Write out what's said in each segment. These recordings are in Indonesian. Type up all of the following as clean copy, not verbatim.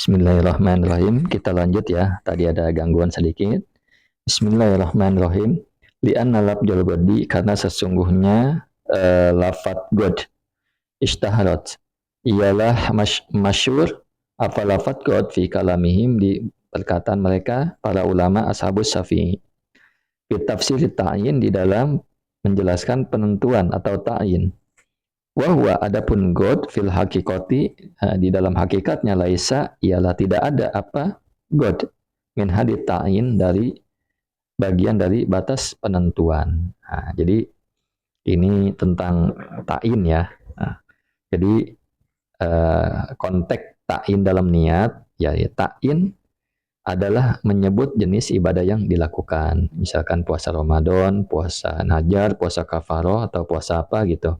Bismillahirrahmanirrahim. Kita lanjut ya. Tadi ada gangguan sedikit. Bismillahirrahmanirrahim. Li'anna lafzul godi, karena sesungguhnya lafat god ishtaharat ialah masyhur apa lafat god fi kalamihim, di perkataan mereka para ulama ashabus syafi'i. Fi tafsir ta'yin, di dalam menjelaskan penentuan atau ta'yin. Wahwa adapun god fil hakikati, di dalam hakikatnya, laisa ialah tidak ada apa god min hadit ta'in, dari bagian dari batas penentuan. Nah, jadi ini tentang ta'in ya. Nah, jadi konteks ta'in dalam niat ya, ta'in adalah menyebut jenis ibadah yang dilakukan. Misalkan puasa Ramadan, puasa Najar, puasa kafaroh, atau puasa apa gitu.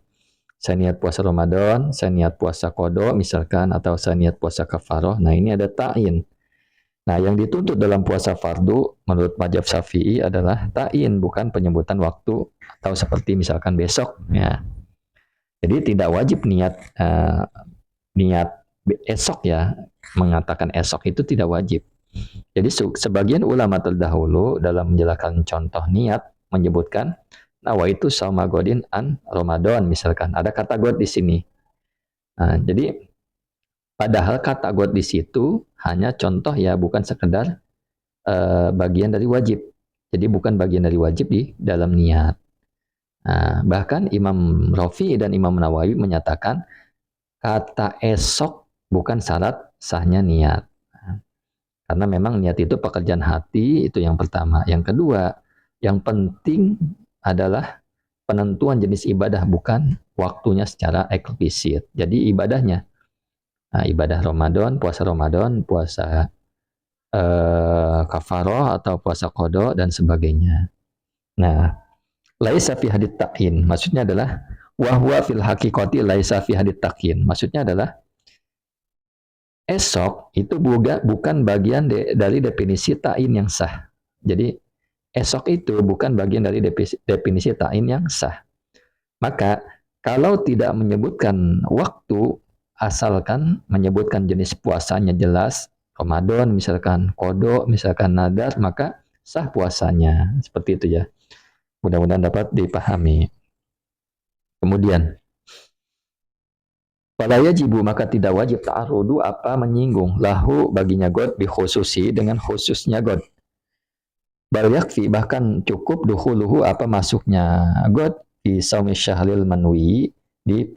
Saya niat puasa Ramadan, saya niat puasa qada misalkan, atau saya niat puasa kafaroh. Nah, ini ada ta'in. Nah, yang dituntut dalam puasa fardu menurut mazhab Syafi'i adalah ta'in, bukan penyebutan waktu atau seperti misalkan besok ya. Jadi tidak wajib niat esok ya, mengatakan esok itu tidak wajib. Jadi sebagian ulama terdahulu dalam menjelaskan contoh niat menyebutkan nawaitu sama godin an Ramadan, misalkan ada kata god di sini. Nah, jadi padahal kata god di situ hanya contoh ya, bukan sekedar bagian dari wajib. Jadi bukan bagian dari wajib di dalam niat. Nah, bahkan Imam Rafi dan Imam Nawawi menyatakan kata esok bukan syarat sahnya niat. Karena memang niat itu pekerjaan hati, itu yang pertama. Yang kedua, yang penting adalah penentuan jenis ibadah, bukan waktunya secara eksplisit. Jadi ibadahnya, nah, ibadah Ramadan, puasa kafaroh atau puasa qada dan sebagainya. Nah, laisa fi hadit ta'in, maksudnya adalah wahwa fil haqiqati laisa fi hadit ta'in. Maksudnya adalah esok itu bukan bagian dari definisi ta'in yang sah. Jadi esok itu bukan bagian dari definisi ta'in yang sah. Maka kalau tidak menyebutkan waktu, asalkan menyebutkan jenis puasanya jelas, Ramadan misalkan, qada misalkan, nadar, maka sah puasanya. Seperti itu ya. Mudah-mudahan dapat dipahami. Kemudian, pada yajibu, maka tidak wajib ta'arudu apa menyinggung lahu baginya god bikhususi, dengan khususnya god. Bal yakfi, bahkan cukup dukhuluhu apa masuknya god di saumi syahril manwi, di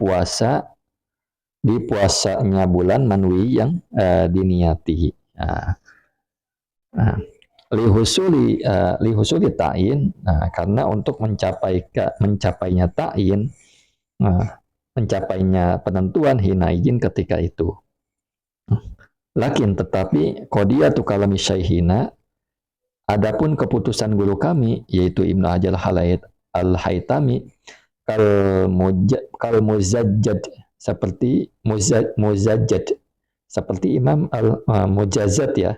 puasanya bulan manwi yang diniati. Lihusuli ta'in, karena untuk mencapainya ta'in, mencapainya penentuan hina izin ketika itu. Lakin tetapi qadiyatu kalami syaikhina, adapun keputusan guru kami yaitu Ibnu Hajar al-Haytami, kal muzajjad, seperti muzajjad, seperti Imam al-Mujazzad ya,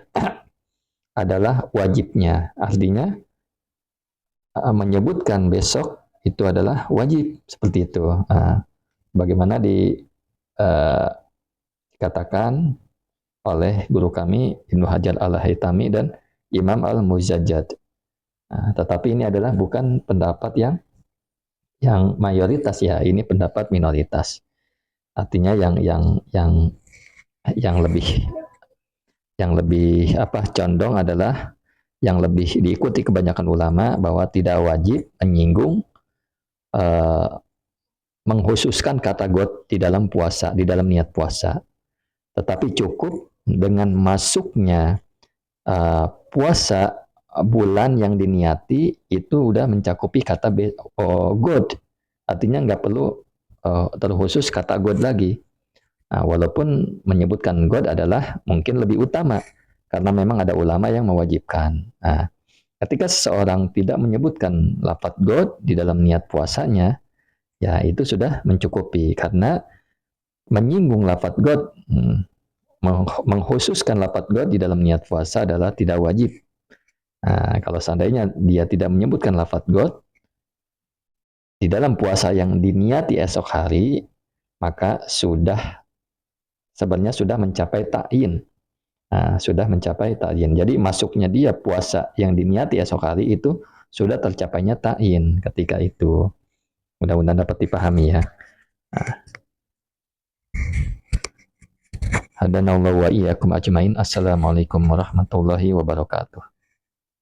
adalah wajibnya. Artinya menyebutkan besok itu adalah wajib, seperti itu. Bagaimana dikatakan oleh guru kami Ibnu Hajar al-Haytami dan Imam al-Muzajjad. Tetapi ini adalah bukan pendapat yang mayoritas ya, ini pendapat minoritas. Artinya yang lebih condong adalah yang lebih diikuti kebanyakan ulama, bahwa tidak wajib menyinggung mengkhususkan kata god di dalam puasa, di dalam niat puasa. Tetapi cukup dengan masuknya puasa bulan yang diniati, itu udah mencakupi kata god. Artinya nggak perlu terkhusus kata god lagi. Walaupun menyebutkan god adalah mungkin lebih utama, karena memang ada ulama yang mewajibkan. Ketika seseorang tidak menyebutkan lafaz god di dalam niat puasanya, ya itu sudah mencukupi, karena menyinggung lafaz god, mengkhususkan lafaz god di dalam niat puasa adalah tidak wajib. Kalau seandainya dia tidak menyebutkan lafaz god di dalam puasa yang diniati esok hari, maka sebenarnya sudah mencapai ta'in. sudah mencapai ta'yin. Jadi masuknya dia puasa yang diniati esok hari itu sudah tercapainya ta'yin ketika itu. Mudah-mudahan dapat dipahami ya. Hadanallahu wa iyyakum ajmain. Assalamualaikum warahmatullahi wabarakatuh.